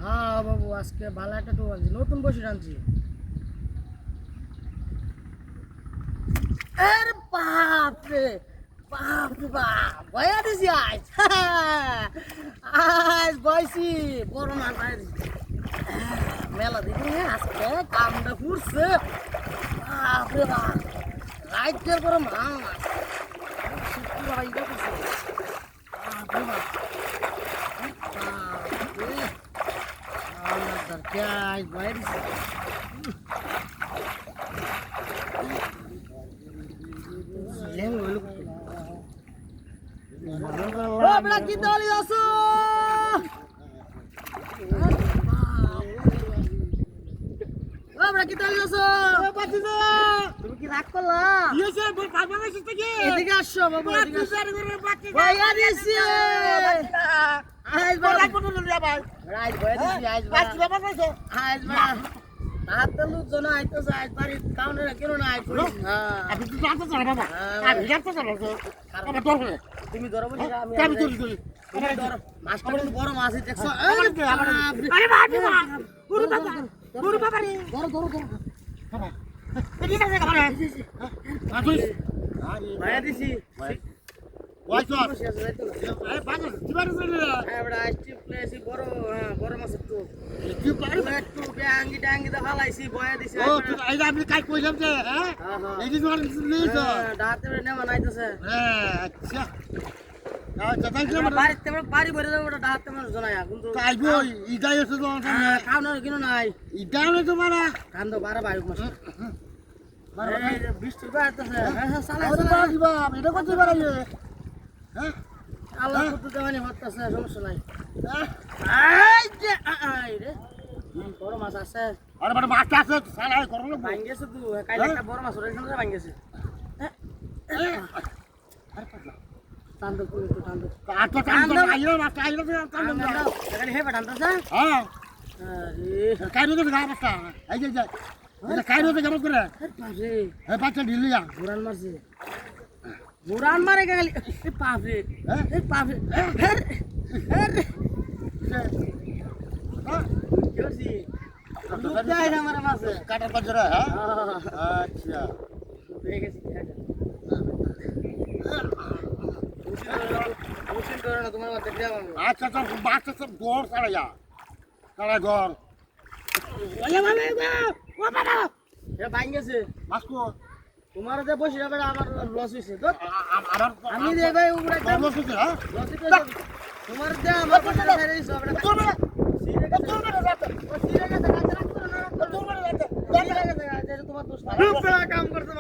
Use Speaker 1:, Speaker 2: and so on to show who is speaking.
Speaker 1: হ্যাঁ বাবু, আজকে ভালো একটা টোপ আনছি, নতুন বসে আনছি। আরে বাপ রে বাপ রে বাপ, ভয়া দিছি আজ। আজ বয়সি বড় মাছ বাইরে মেলা দেখি আজকে কামটা ঘুরছে। বাপ রে বাপ, রাজ্যের বড় মাছ বাবা ইটা করছে। বাপ রে বাপ, আজ ভয়া দিছি। বেটা কি দলি আছো? বেটা কি দলি আছো? তুমি কি রাগ করলা? এদিকে আসো বাবু, ভয়া দিছি। হাতে লোকজন আইতেছে, আজ বাড়ির কাউন্টারে কেন না আইছো? তুমি ধরো বলি আমি ধরি। মাছটা কিন্তু বড় মাছ দেখছো? ভাইয়া দিছি। বড় মাছ একটু ডাঙ্গি ফালাইছি, বয়া দিছি। ডাহাতে নেমা নাইতেছে। বাড়ি ভরে যাবো, ডাহাতে মানুষ জনায় কিন্তু খাওয়ানোর কিনো নাই। কান্দ বারা বাইক মাছ বৃষ্টি আল্লাহ করতে মানে হচ্ছে, সমস্যা নাই। বড় মাছ আছে, ভাঙ্গেছে তো কাইলে একটা বড় মাছ ভাঙ্গেছে। বুড়ান মারে গেলি পাপরে পাপরে আমার মাছে
Speaker 2: কাটার পাঁচরা। আচ্ছা
Speaker 1: তোমার
Speaker 2: আচ্ছা আচ্ছা, মাছ সব গড় সারা সারা গড়
Speaker 1: ভাঙ্গেছে
Speaker 2: মাছ কো
Speaker 1: তোমার যে বসে যাবে আমার লস হয়েছে তো।
Speaker 2: আমার
Speaker 1: আমি যে ভাই
Speaker 2: লস হচ্ছে। হ্যাঁ
Speaker 1: তোমার যে আমার তোমার দোষ কাম করতে